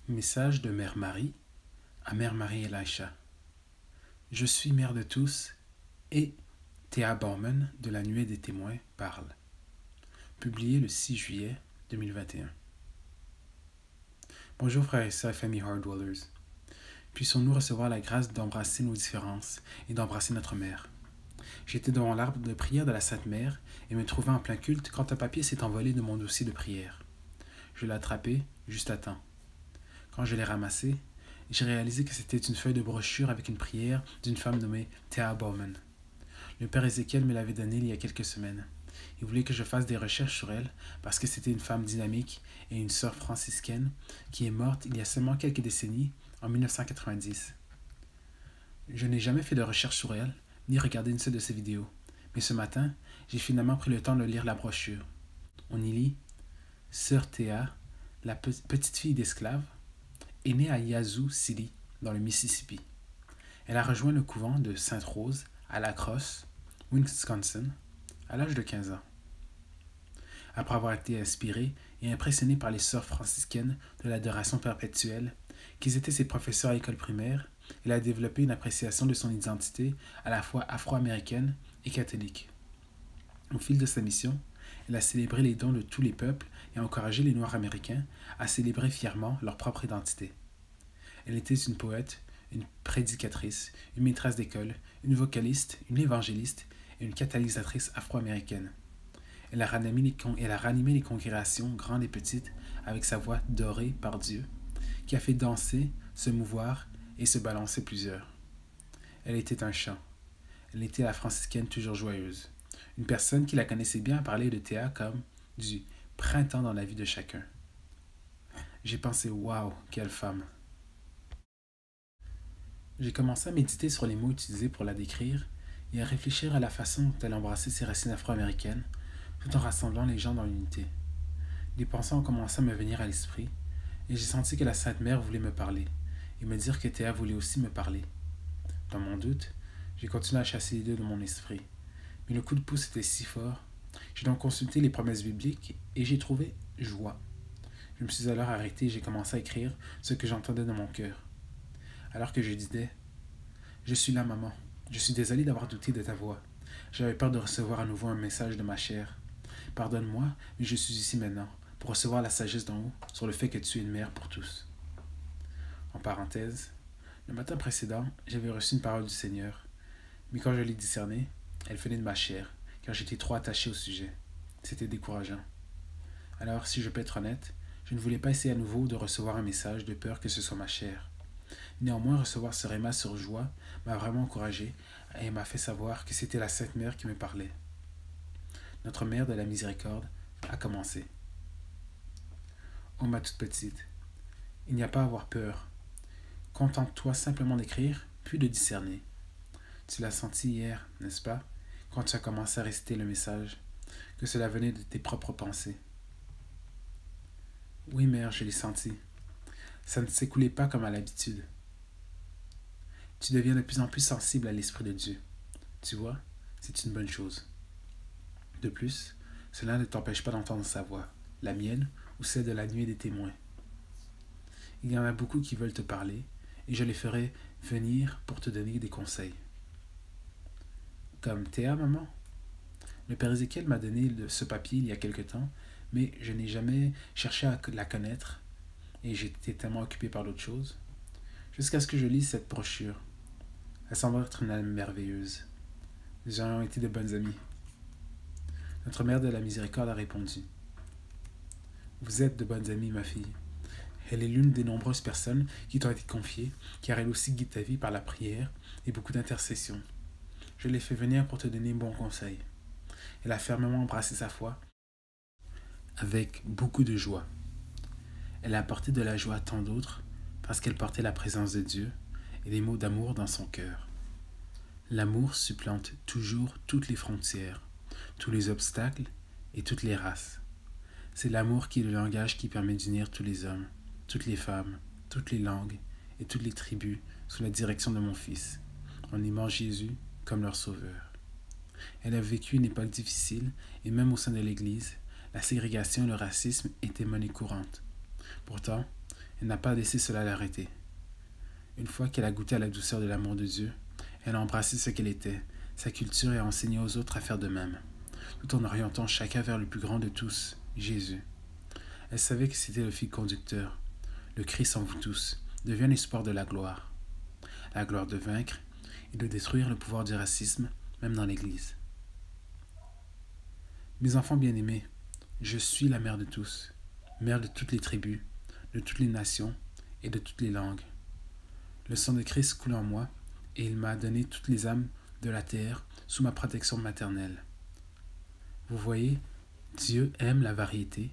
Message de Mère Marie à Mère Marie Elisha. Je suis mère de tous et Thea Baumann de la Nuée des Témoins parle. Publié le 6 juillet 2021. Bonjour frères et sœurs, famille Hardwellers. Puissons-nous recevoir la grâce d'embrasser nos différences et d'embrasser notre mère. J'étais devant l'arbre de prière de la Sainte Mère et me trouvais en plein culte quand un papier s'est envolé de mon dossier de prière. Je l'ai attrapé juste à temps. Quand je l'ai ramassé, j'ai réalisé que c'était une feuille de brochure avec une prière d'une femme nommée Thea Baumann. Le père Ézéchiel me l'avait donnée il y a quelques semaines. Il voulait que je fasse des recherches sur elle parce que c'était une femme dynamique et une sœur franciscaine qui est morte il y a seulement quelques décennies, en 1990. Je n'ai jamais fait de recherche sur elle, ni regardé une seule de ses vidéos. Mais ce matin, j'ai finalement pris le temps de lire la brochure. On y lit « Sœur Thea, la petite fille d'esclave, est née à Yazoo City, dans le Mississippi. Elle a rejoint le couvent de Sainte-Rose à La Crosse, Wisconsin, à l'âge de 15 ans. Après avoir été inspirée et impressionnée par les sœurs franciscaines de l'adoration perpétuelle, qui étaient ses professeurs à l'école primaire, elle a développé une appréciation de son identité à la fois afro-américaine et catholique. Au fil de sa mission, elle a célébré les dons de tous les peuples et a encouragé les Noirs américains à célébrer fièrement leur propre identité. Elle était une poète, une prédicatrice, une maîtresse d'école, une vocaliste, une évangéliste et une catalysatrice afro-américaine. Elle a ranimé les congrégations grandes et petites avec sa voix dorée par Dieu, qui a fait danser, se mouvoir et se balancer plusieurs. Elle était un chant. Elle était la franciscaine toujours joyeuse. Une personne qui la connaissait bien parlait de Théa comme du printemps dans la vie de chacun. J'ai pensé, waouh, quelle femme! J'ai commencé à méditer sur les mots utilisés pour la décrire et à réfléchir à la façon dont elle embrassait ses racines afro-américaines tout en rassemblant les gens dans l'unité. Des pensées ont commencé à me venir à l'esprit et j'ai senti que la Sainte Mère voulait me parler et me dire que Théa voulait aussi me parler. Dans mon doute, j'ai continué à chasser les deux de mon esprit. Mais le coup de pouce était si fort. J'ai donc consulté les promesses bibliques et j'ai trouvé joie. Je me suis alors arrêté et j'ai commencé à écrire ce que j'entendais dans mon cœur. Alors que je disais « Je suis là, maman. Je suis désolé d'avoir douté de ta voix. J'avais peur de recevoir à nouveau un message de ma chair. Pardonne-moi, mais je suis ici maintenant pour recevoir la sagesse d'en haut sur le fait que tu es une mère pour tous. » En parenthèse, le matin précédent, j'avais reçu une parole du Seigneur, mais quand je l'ai discernée, elle venait de ma chair, car j'étais trop attaché au sujet. C'était décourageant. Alors, si je peux être honnête, je ne voulais pas essayer à nouveau de recevoir un message de peur que ce soit ma chair. Néanmoins, recevoir ce réma sur joie m'a vraiment encouragé et m'a fait savoir que c'était la Sainte Mère qui me parlait. Notre Mère de la Miséricorde a commencé. Oh ma toute petite, il n'y a pas à avoir peur. Contente-toi simplement d'écrire, puis de discerner. Tu l'as senti hier, n'est-ce pas, quand tu as commencé à réciter le message, que cela venait de tes propres pensées. Oui, mère, je l'ai senti. Ça ne s'écoulait pas comme à l'habitude. Tu deviens de plus en plus sensible à l'Esprit de Dieu. Tu vois, c'est une bonne chose. De plus, cela ne t'empêche pas d'entendre sa voix, la mienne ou celle de la nuée des témoins. Il y en a beaucoup qui veulent te parler, et je les ferai venir pour te donner des conseils. Comme Théa, maman. Le père Ézéchiel m'a donné ce papier il y a quelque temps, mais je n'ai jamais cherché à la connaître, et j'étais tellement occupé par d'autres choses, jusqu'à ce que je lise cette brochure. Elle semble être une âme merveilleuse. Nous avons été de bonnes amies. Notre mère de la miséricorde a répondu. Vous êtes de bonnes amies, ma fille. Elle est l'une des nombreuses personnes qui t'ont été confiées, car elle aussi guide ta vie par la prière et beaucoup d'intercession. Je l'ai fait venir pour te donner bons conseils. Elle a fermement embrassé sa foi avec beaucoup de joie. Elle a apporté de la joie à tant d'autres parce qu'elle portait la présence de Dieu et des mots d'amour dans son cœur. L'amour supplante toujours toutes les frontières, tous les obstacles et toutes les races. C'est l'amour qui est le langage qui permet d'unir tous les hommes, toutes les femmes, toutes les langues et toutes les tribus sous la direction de mon Fils, en aimant Jésus comme leur sauveur. Elle a vécu une époque difficile et même au sein de l'Église, la ségrégation et le racisme étaient monnaie courante. Pourtant, Elle n'a pas laissé cela l'arrêter. Une fois qu'elle a goûté à la douceur de l'amour de Dieu, elle a embrassé ce qu'elle était, sa culture, et a enseigné aux autres à faire de même, tout en orientant chacun vers le plus grand de tous, Jésus. Elle savait que c'était le fil conducteur. Le Christ en vous tous devient l'espoir de la gloire de vaincre et de détruire le pouvoir du racisme, même dans l'Église. Mes enfants bien-aimés, je suis la mère de tous, mère de toutes les tribus, de toutes les nations et de toutes les langues. Le sang de Christ coule en moi, et il m'a donné toutes les âmes de la terre sous ma protection maternelle. Vous voyez, Dieu aime la variété,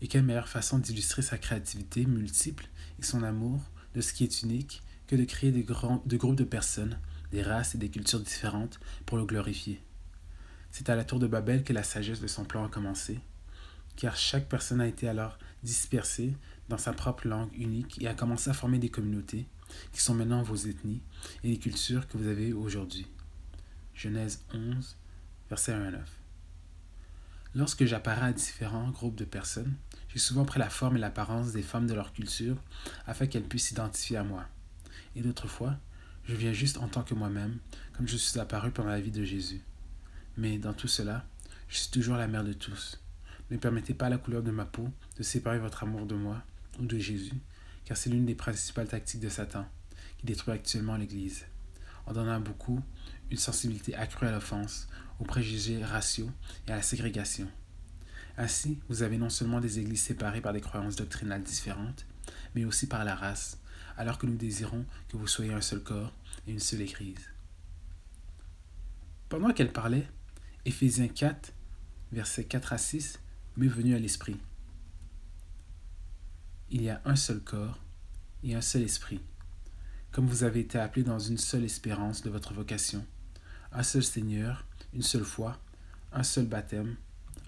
et quelle meilleure façon d'illustrer sa créativité multiple et son amour de ce qui est unique que de créer de groupes de personnes, des races et des cultures différentes pour le glorifier. C'est à la tour de Babel que la sagesse de son plan a commencé, car chaque personne a été alors dispersée dans sa propre langue unique et a commencé à former des communautés qui sont maintenant vos ethnies et les cultures que vous avez aujourd'hui. Genèse 11, versets 1 à 9. Lorsque j'apparais à différents groupes de personnes, j'ai souvent pris la forme et l'apparence des femmes de leur culture afin qu'elles puissent s'identifier à moi. Et d'autres fois, je viens juste en tant que moi-même, comme je suis apparu pendant la vie de Jésus. Mais dans tout cela, je suis toujours la mère de tous. Ne permettez pas à la couleur de ma peau de séparer votre amour de moi ou de Jésus, car c'est l'une des principales tactiques de Satan, qui détruit actuellement l'Église, en donnant à beaucoup une sensibilité accrue à l'offense, aux préjugés raciaux et à la ségrégation. Ainsi, vous avez non seulement des églises séparées par des croyances doctrinales différentes, mais aussi par la race, alors que nous désirons que vous soyez un seul corps et une seule église. Pendant qu'elle parlait, Éphésiens 4, versets 4 à 6, m'est venu à l'esprit. Il y a un seul corps et un seul esprit, comme vous avez été appelés dans une seule espérance de votre vocation, un seul Seigneur, une seule foi, un seul baptême,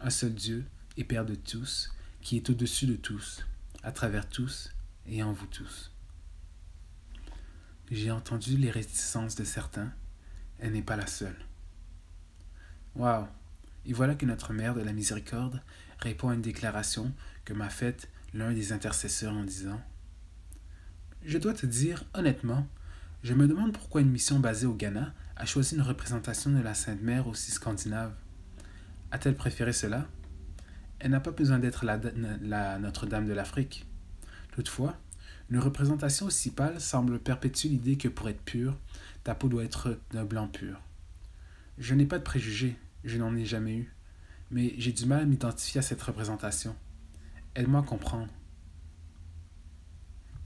un seul Dieu et Père de tous, qui est au-dessus de tous, à travers tous et en vous tous. J'ai entendu les réticences de certains, elle n'est pas la seule. Waouh! Et voilà que notre Mère de la Miséricorde répond à une déclaration que m'a faite l'un des intercesseurs en disant: Je dois te dire, honnêtement, je me demande pourquoi une mission basée au Ghana a choisi une représentation de la Sainte Mère aussi scandinave. A-t-elle préféré cela? Elle n'a pas besoin d'être la Notre-Dame de l'Afrique. Toutefois, une représentation aussi pâle semble perpétuer l'idée que pour être pure, ta peau doit être d'un blanc pur. Je n'ai pas de préjugés, je n'en ai jamais eu, mais j'ai du mal à m'identifier à cette représentation. Aide-moi à comprendre.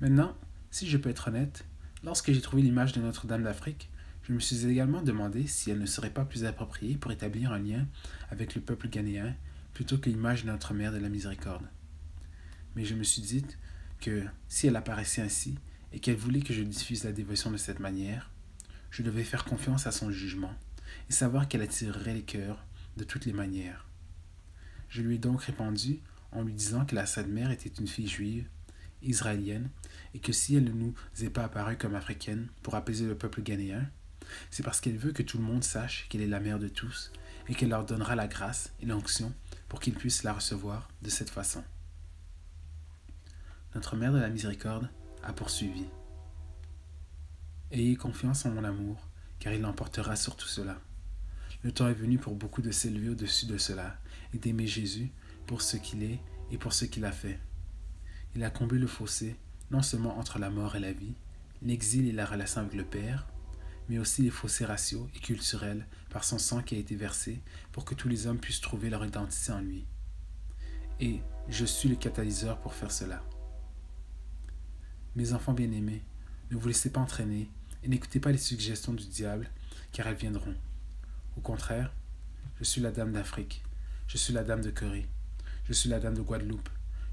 Maintenant, si je peux être honnête, lorsque j'ai trouvé l'image de Notre-Dame d'Afrique, je me suis également demandé si elle ne serait pas plus appropriée pour établir un lien avec le peuple ghanéen plutôt que l'image de notre Mère de la Miséricorde. Mais je me suis dit que si elle apparaissait ainsi et qu'elle voulait que je diffuse la dévotion de cette manière, je devais faire confiance à son jugement et savoir qu'elle attirerait les cœurs de toutes les manières. Je lui ai donc répondu en lui disant que la Sainte Mère était une fille juive, israélienne, et que si elle ne nous est pas apparue comme africaine pour apaiser le peuple ghanéen, c'est parce qu'elle veut que tout le monde sache qu'elle est la mère de tous et qu'elle leur donnera la grâce et l'onction pour qu'ils puissent la recevoir de cette façon. Notre Mère de la Miséricorde a poursuivi. Ayez confiance en mon amour, car il l'emportera sur tout cela. Le temps est venu pour beaucoup de s'élever au-dessus de cela et d'aimer Jésus pour ce qu'il est et pour ce qu'il a fait. Il a comblé le fossé, non seulement entre la mort et la vie, l'exil et la relation avec le Père, mais aussi les fossés raciaux et culturels par son sang qui a été versé pour que tous les hommes puissent trouver leur identité en lui. Et je suis le catalyseur pour faire cela. Mes enfants bien-aimés, ne vous laissez pas entraîner et n'écoutez pas les suggestions du diable, car elles viendront. Au contraire, je suis la dame d'Afrique, je suis la dame de Corée, je suis la dame de Guadeloupe,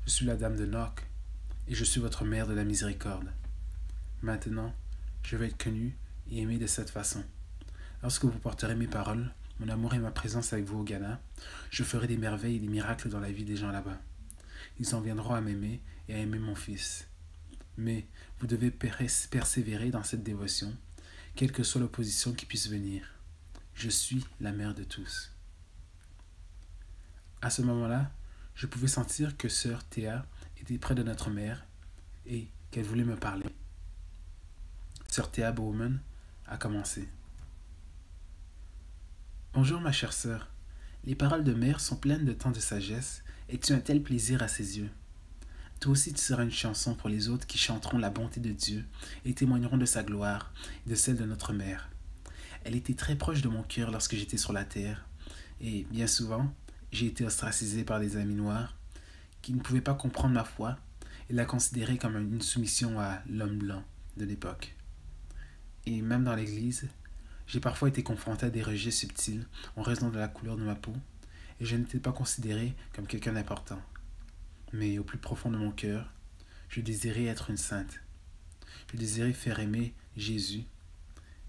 je suis la dame de Noc, et je suis votre mère de la miséricorde. Maintenant, je vais être connu et aimé de cette façon. Lorsque vous porterez mes paroles, mon amour et ma présence avec vous au Ghana, je ferai des merveilles et des miracles dans la vie des gens là-bas. Ils en viendront à m'aimer et à aimer mon fils. Mais vous devez persévérer dans cette dévotion, quelle que soit l'opposition qui puisse venir. Je suis la mère de tous. À ce moment-là, je pouvais sentir que sœur Théa était près de notre mère et qu'elle voulait me parler. Sœur Théa Bowman a commencé. Bonjour ma chère sœur. Les paroles de mère sont pleines de tant de sagesse et tu as un tel plaisir à ses yeux. Toi aussi tu seras une chanson pour les autres qui chanteront la bonté de Dieu et témoigneront de sa gloire et de celle de notre mère. Elle était très proche de mon cœur lorsque j'étais sur la terre et bien souvent j'ai été ostracisé par des amis noirs qui ne pouvaient pas comprendre ma foi et la considéraient comme une soumission à l'homme blanc de l'époque. Et même dans l'église, j'ai parfois été confronté à des rejets subtils en raison de la couleur de ma peau, et je n'étais pas considéré comme quelqu'un d'important. Mais au plus profond de mon cœur, je désirais être une sainte. Je désirais faire aimer Jésus,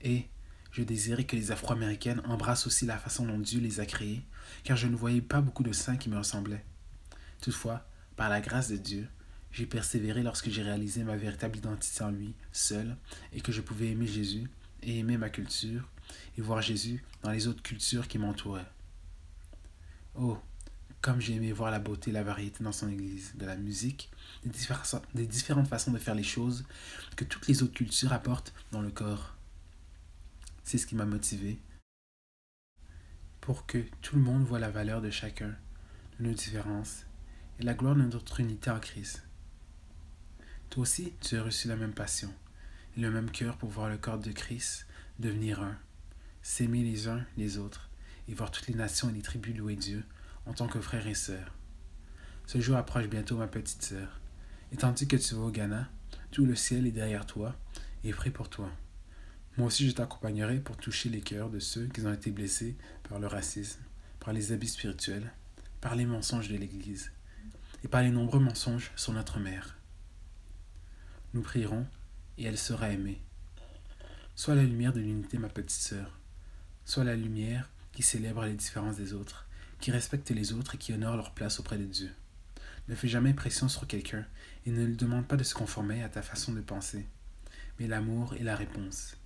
et je désirais que les Afro-Américaines embrassent aussi la façon dont Dieu les a créées, car je ne voyais pas beaucoup de saints qui me ressemblaient. Toutefois, par la grâce de Dieu, j'ai persévéré lorsque j'ai réalisé ma véritable identité en lui, seul, et que je pouvais aimer Jésus et aimer ma culture, et voir Jésus dans les autres cultures qui m'entouraient. Oh, comme j'ai aimé voir la beauté et la variété dans son église, de la musique, des différentes façons de faire les choses que toutes les autres cultures apportent dans le corps. C'est ce qui m'a motivé, pour que tout le monde voit la valeur de chacun, de nos différences, et la gloire de notre unité en Christ. Toi aussi, tu as reçu la même passion et le même cœur pour voir le corps de Christ devenir un, s'aimer les uns les autres et voir toutes les nations et les tribus louer Dieu en tant que frères et sœurs. Ce jour approche bientôt, ma petite sœur, et tandis que tu vas au Ghana, tout le ciel est derrière toi et prêt pour toi. Moi aussi, je t'accompagnerai pour toucher les cœurs de ceux qui ont été blessés par le racisme, par les abus spirituels, par les mensonges de l'Église et par les nombreux mensonges sur notre mère. Nous prierons et elle sera aimée. Sois la lumière de l'unité, ma petite sœur. Sois la lumière qui célèbre les différences des autres, qui respecte les autres et qui honore leur place auprès de Dieu. Ne fais jamais pression sur quelqu'un et ne lui demande pas de se conformer à ta façon de penser. Mais l'amour est la réponse.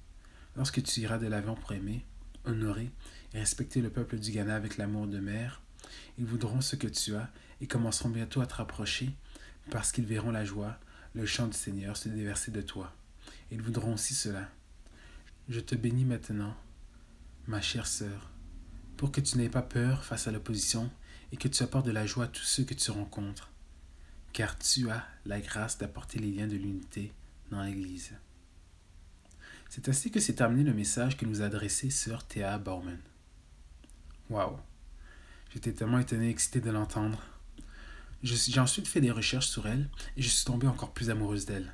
Lorsque tu iras de l'avant pour aimer, honorer et respecter le peuple du Ghana avec l'amour de mère, ils voudront ce que tu as et commenceront bientôt à te rapprocher parce qu'ils verront la joie, le chant du Seigneur se déverser de toi. Ils voudront aussi cela. Je te bénis maintenant, ma chère sœur, pour que tu n'aies pas peur face à l'opposition et que tu apportes de la joie à tous ceux que tu rencontres, car tu as la grâce d'apporter les liens de l'unité dans l'Église. C'est ainsi que s'est terminé le message que nous a adressé sœur Théa Bowman. Waouh! J'étais tellement étonné et excité de l'entendre. J'ai ensuite fait des recherches sur elle et je suis tombé encore plus amoureuse d'elle.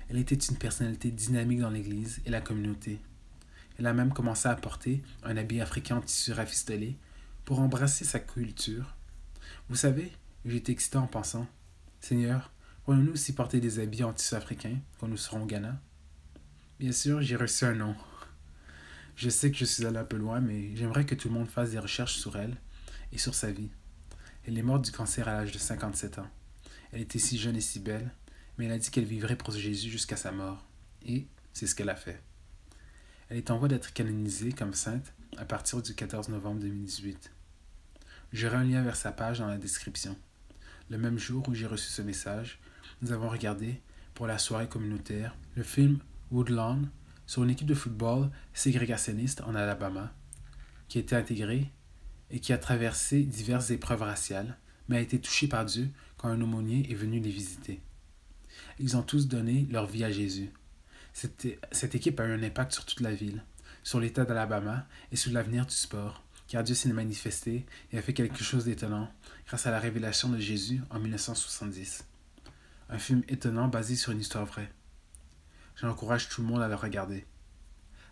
Elle était une personnalité dynamique dans l'Église et la communauté. Elle a même commencé à porter un habit africain en tissu rafistolé pour embrasser sa culture. Vous savez, j'étais excité en pensant, Seigneur, pourrions-nous aussi porter des habits en tissu africain quand nous serons au Ghana? Bien sûr, j'ai reçu un nom. Je sais que je suis allé un peu loin, mais j'aimerais que tout le monde fasse des recherches sur elle et sur sa vie. Elle est morte du cancer à l'âge de 57 ans. Elle était si jeune et si belle, mais elle a dit qu'elle vivrait pour Jésus jusqu'à sa mort. Et c'est ce qu'elle a fait. Elle est en voie d'être canonisée comme sainte à partir du 14 novembre 2018. J'aurai un lien vers sa page dans la description. Le même jour où j'ai reçu ce message, nous avons regardé, pour la soirée communautaire, le film Woodlawn sur une équipe de football ségrégationniste en Alabama qui a été intégrée et qui a traversé diverses épreuves raciales, mais a été touchée par Dieu quand un aumônier est venu les visiter. Ils ont tous donné leur vie à Jésus. Cette équipe a eu un impact sur toute la ville, sur l'État d'Alabama et sur l'avenir du sport, car Dieu s'est manifesté et a fait quelque chose d'étonnant grâce à la révélation de Jésus en 1970. Un film étonnant basé sur une histoire vraie. J'encourage tout le monde à le regarder.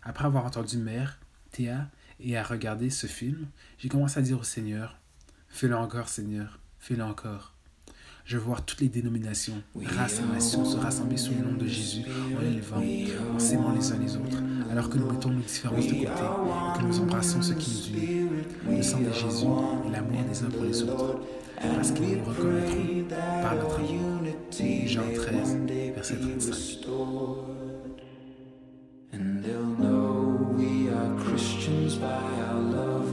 Après avoir entendu Mère, Théa et à regarder ce film, j'ai commencé à dire au Seigneur, « Fais-le encore, Seigneur, fais-le encore. » Je veux voir toutes les dénominations, races et nations se rassembler sous le nom de Jésus en l'élevant, en s'aimant les uns les autres, alors que nous mettons nos différences de côté et que nous embrassons ce qui nous unit, le sang de Jésus et l'amour des uns pour les autres, parce qu'ils nous reconnaîtront par notre amour. Jean 13, verset 35. And they'll know we are Christians by our love.